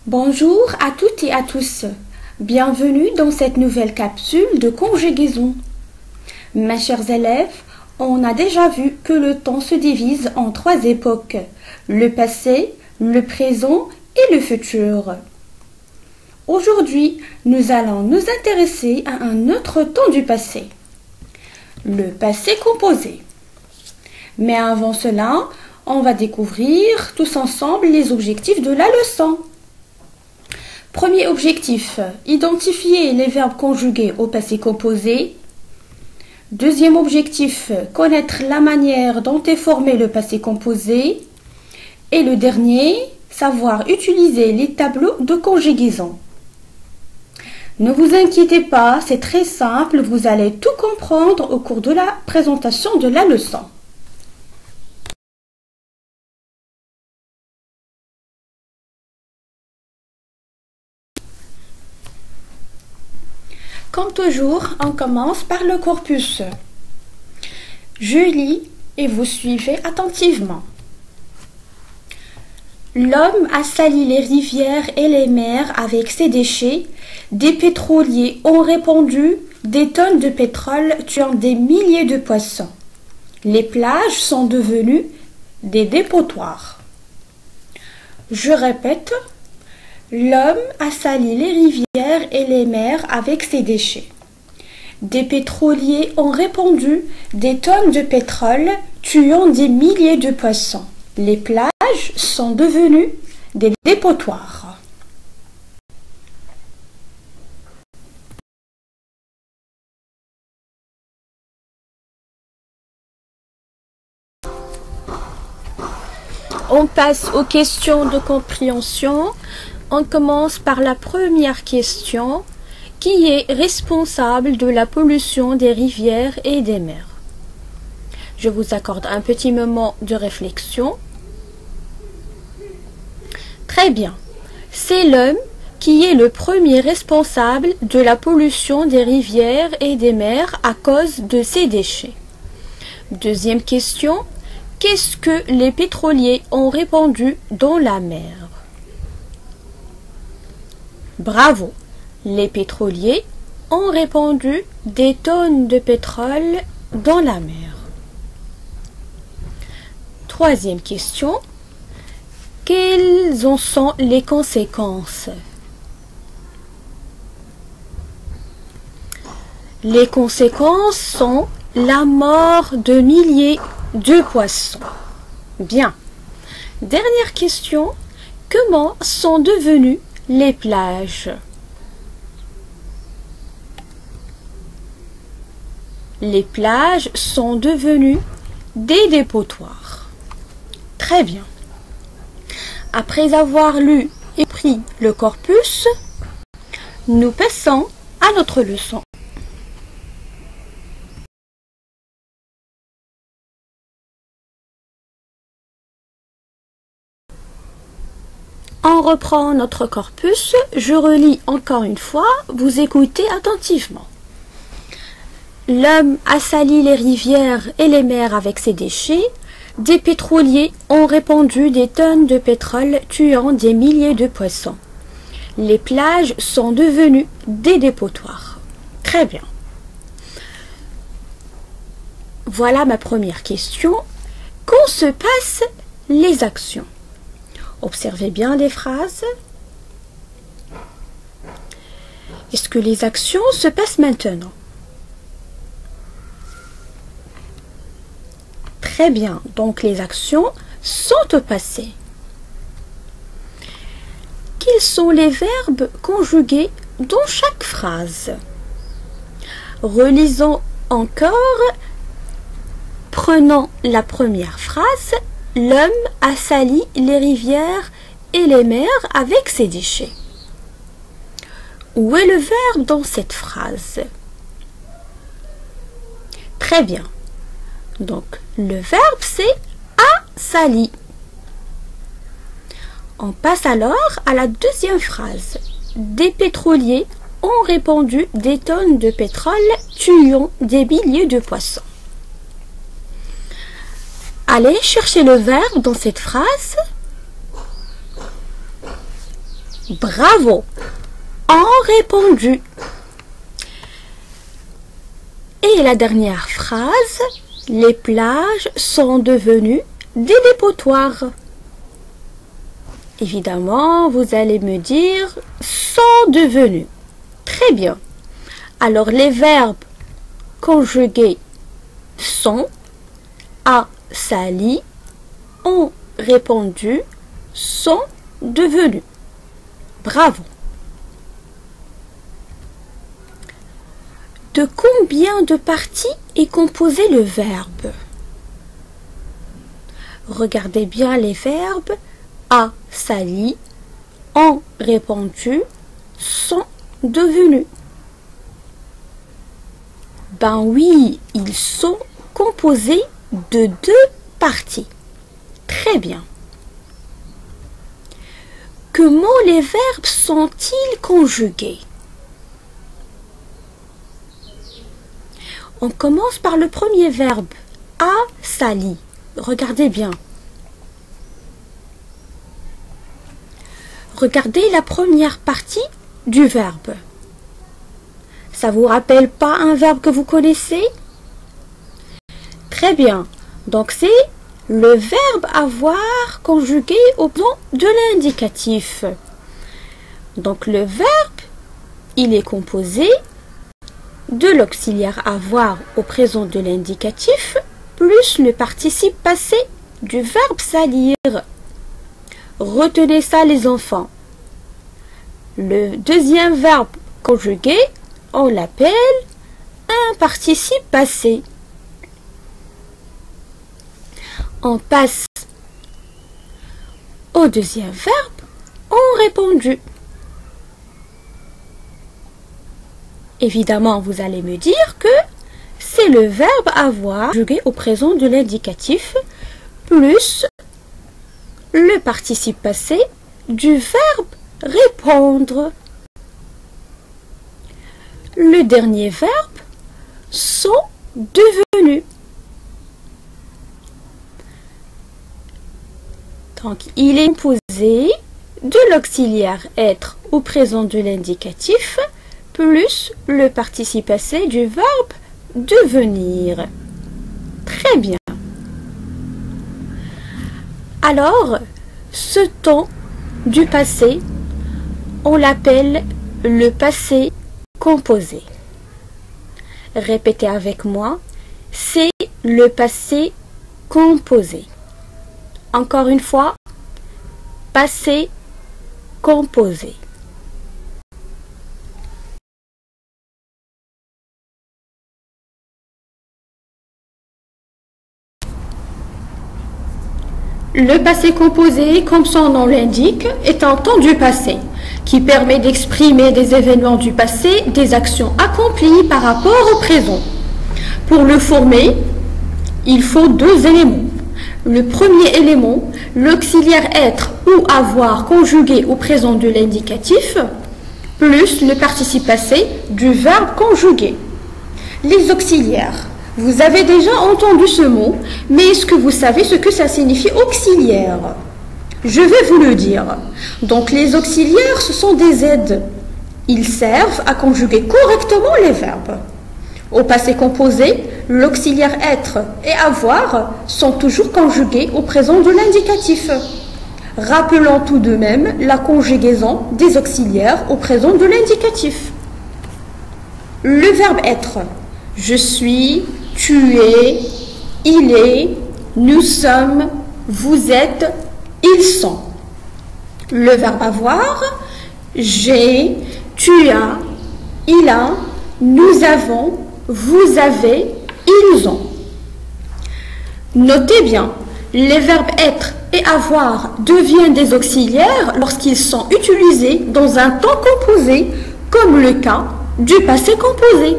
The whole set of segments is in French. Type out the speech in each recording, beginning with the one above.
Bonjour à toutes et à tous. Bienvenue dans cette nouvelle capsule de conjugaison. Mes chers élèves, on a déjà vu que le temps se divise en trois époques, le passé, le présent et le futur. Aujourd'hui, nous allons nous intéresser à un autre temps du passé, le passé composé. Mais avant cela, on va découvrir tous ensemble les objectifs de la leçon. Premier objectif, identifier les verbes conjugués au passé composé. Deuxième objectif, connaître la manière dont est formé le passé composé. Et le dernier, savoir utiliser les tableaux de conjugaison. Ne vous inquiétez pas, c'est très simple, vous allez tout comprendre au cours de la présentation de la leçon. Comme toujours, on commence par le corpus. Je lis et vous suivez attentivement. L'homme a sali les rivières et les mers avec ses déchets. Des pétroliers ont répandu des tonnes de pétrole tuant des milliers de poissons. Les plages sont devenues des dépotoirs. Je répète. L'homme a sali les rivières et les mers avec ses déchets. Des pétroliers ont répandu des tonnes de pétrole, tuant des milliers de poissons. Les plages sont devenues des dépotoirs. On passe aux questions de compréhension. On commence par la première question, qui est responsable de la pollution des rivières et des mers? Je vous accorde un petit moment de réflexion. Très bien. C'est l'homme qui est le premier responsable de la pollution des rivières et des mers à cause de ses déchets. Deuxième question. Qu'est-ce que les pétroliers ont répandu dans la mer? Bravo! Les pétroliers ont répandu des tonnes de pétrole dans la mer. Troisième question. Quelles en sont les conséquences? Les conséquences sont la mort de milliers de poissons. Bien. Dernière question. Comment sont devenues les plages? Les plages sont devenues des dépotoirs. Très bien. Après avoir lu et pris le corpus, nous passons à notre leçon. On reprend notre corpus, je relis encore une fois, vous écoutez attentivement. L'homme a sali les rivières et les mers avec ses déchets. Des pétroliers ont répandu des tonnes de pétrole tuant des milliers de poissons. Les plages sont devenues des dépotoirs. Très bien. Voilà ma première question. Quand se passent les actions? Observez bien les phrases. Est-ce que les actions se passent maintenant? Très bien. Donc les actions sont au passé. Quels sont les verbes conjugués dans chaque phrase? Relisons encore. Prenons la première phrase. L'homme a sali les rivières et les mers avec ses déchets. Où est le verbe dans cette phrase? Très bien. Donc, le verbe c'est a sali. On passe alors à la deuxième phrase. Des pétroliers ont répandu des tonnes de pétrole tuant des milliers de poissons. Allez chercher le verbe dans cette phrase. Bravo! Ont répondu. Et la dernière phrase, les plages sont devenues des dépotoirs. Évidemment, vous allez me dire sont devenus. Très bien. Alors les verbes conjugués sont, a sali, ont répondu, sont devenus. Bravo. De combien de parties est composé le verbe? Regardez bien les verbes a sali, ont répondu, sont devenus. Ben oui, ils sont composés de 2 parties. Très bien. Comment les verbes sont-ils conjugués? On commence par le premier verbe, a sali. Regardez bien. Regardez la première partie du verbe. Ça vous rappelle pas un verbe que vous connaissez? Très bien. Donc c'est le verbe avoir conjugué au nom de l'indicatif. Donc le verbe, il est composé de l'auxiliaire avoir au présent de l'indicatif plus le participe passé du verbe salir. Retenez ça les enfants. Le deuxième verbe conjugué, on l'appelle un participe passé. On passe au deuxième verbe, ont répondu. Évidemment, vous allez me dire que c'est le verbe avoir conjugué au présent de l'indicatif plus le participe passé du verbe répondre. Le dernier verbe sont devenus. Donc, il est composé de l'auxiliaire être au présent de l'indicatif plus le participe passé du verbe devenir. Très bien. Alors, ce temps du passé, on l'appelle le passé composé. Répétez avec moi, c'est le passé composé. Encore une fois, passé composé. Le passé composé, comme son nom l'indique, est un temps du passé qui permet d'exprimer des événements du passé, des actions accomplies par rapport au présent. Pour le former, il faut 2 éléments. Le premier élément, l'auxiliaire être ou avoir conjugué au présent de l'indicatif, plus le participe passé du verbe conjugué. Les auxiliaires. Vous avez déjà entendu ce mot, mais est-ce que vous savez ce que ça signifie auxiliaire? Je vais vous le dire. Donc les auxiliaires, ce sont des aides. Ils servent à conjuguer correctement les verbes. Au passé composé, l'auxiliaire être et avoir sont toujours conjugués au présent de l'indicatif. Rappelons tout de même la conjugaison des auxiliaires au présent de l'indicatif. Le verbe être. Je suis, tu es, il est, nous sommes, vous êtes, ils sont. Le verbe avoir, j'ai, tu as, il a, nous avons, vous avez, ils ont. Notez bien, les verbes être et avoir deviennent des auxiliaires lorsqu'ils sont utilisés dans un temps composé, comme le cas du passé composé.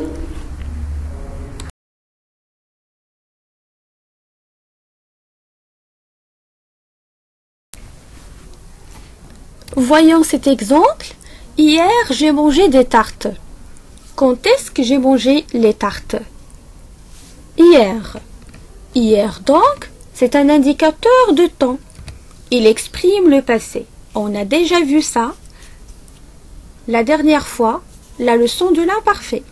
Voyons cet exemple. Hier, j'ai mangé des tartes. Quand est-ce que j'ai mangé les tartes? Hier. Hier donc, c'est un indicateur de temps. Il exprime le passé. On a déjà vu ça. la dernière fois la leçon de l'imparfait.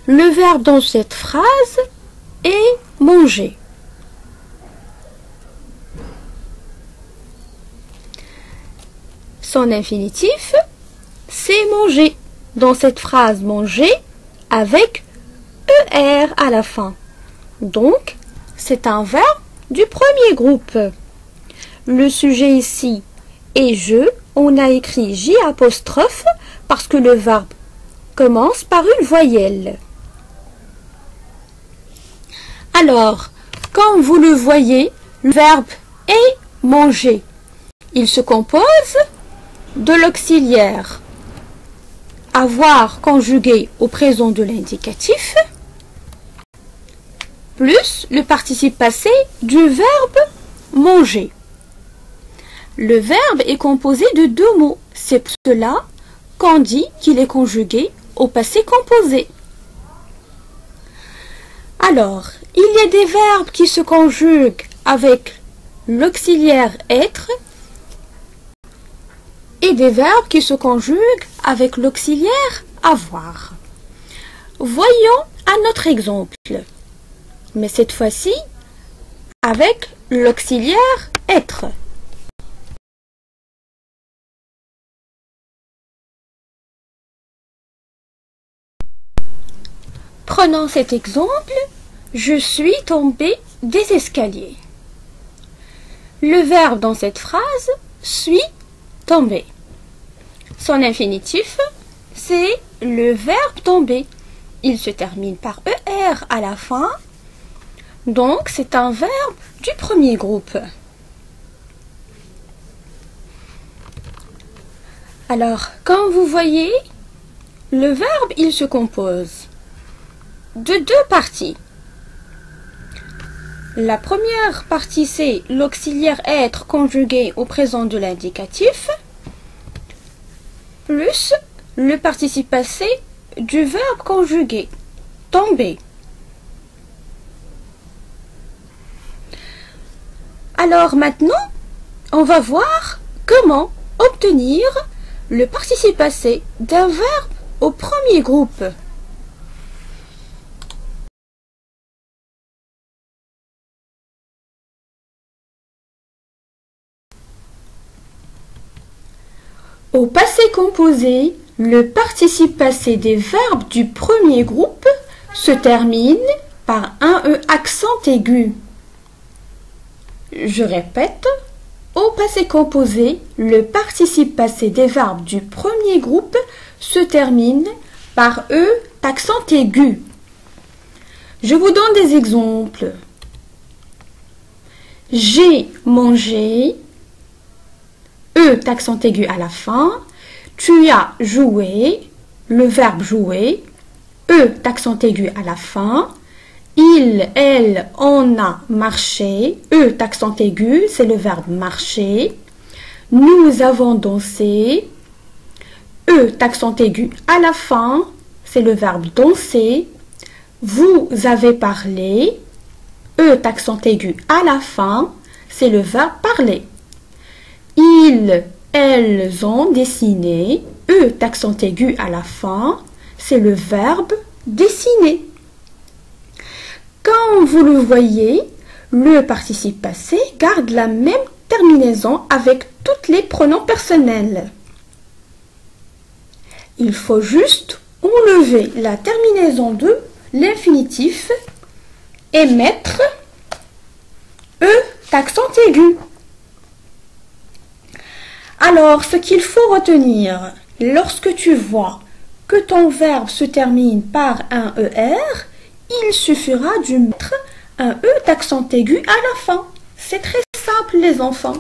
Le verbe dans cette phrase est manger. Son infinitif, c'est manger. Dans cette phrase, manger avec ER à la fin. Donc, c'est un verbe du premier groupe. Le sujet ici est je. On a écrit J apostrophe parce que le verbe commence par une voyelle. Alors, comme vous le voyez, le verbe est manger. Il se compose de l'auxiliaire avoir conjugué au présent de l'indicatif plus le participe passé du verbe manger. Le verbe est composé de deux mots. C'est pour cela qu'on dit qu'il est conjugué au passé composé. Alors, il y a des verbes qui se conjuguent avec l'auxiliaire être et des verbes qui se conjuguent avec l'auxiliaire avoir. Voyons un autre exemple, mais cette fois-ci avec l'auxiliaire être. Prenons cet exemple, je suis tombé des escaliers. Le verbe dans cette phrase, suis tomber. Son infinitif, c'est le verbe tomber. Il se termine par ER à la fin, donc c'est un verbe du premier groupe. Alors, comme vous voyez, le verbe, il se compose de deux parties. La première partie, c'est l'auxiliaire être conjugué au présent de l'indicatif, plus le participe passé du verbe conjugué, tomber. Alors maintenant, on va voir comment obtenir le participe passé d'un verbe au premier groupe. Au passé composé, le participe passé des verbes du premier groupe se termine par un E accent aigu. Je répète, au passé composé, le participe passé des verbes du premier groupe se termine par E accent aigu. Je vous donne des exemples. J'ai mangé, E accent aigu à la fin. Tu as joué, le verbe jouer, E accent aigu à la fin. Il, elle, on a marché, E accent aigu, c'est le verbe marcher. Nous avons dansé, E accent aigu à la fin, c'est le verbe danser. Vous avez parlé, E accent aigu à la fin, c'est le verbe parler. Ils, elles ont dessiné, E accent aigu à la fin, c'est le verbe dessiner. Comme vous le voyez, le participe passé garde la même terminaison avec tous les pronoms personnels. Il faut juste enlever la terminaison de l'infinitif et mettre E accent aigu. Alors, ce qu'il faut retenir, lorsque tu vois que ton verbe se termine par un ER, il suffira de mettre un E accent aigu à la fin. C'est très simple les enfants.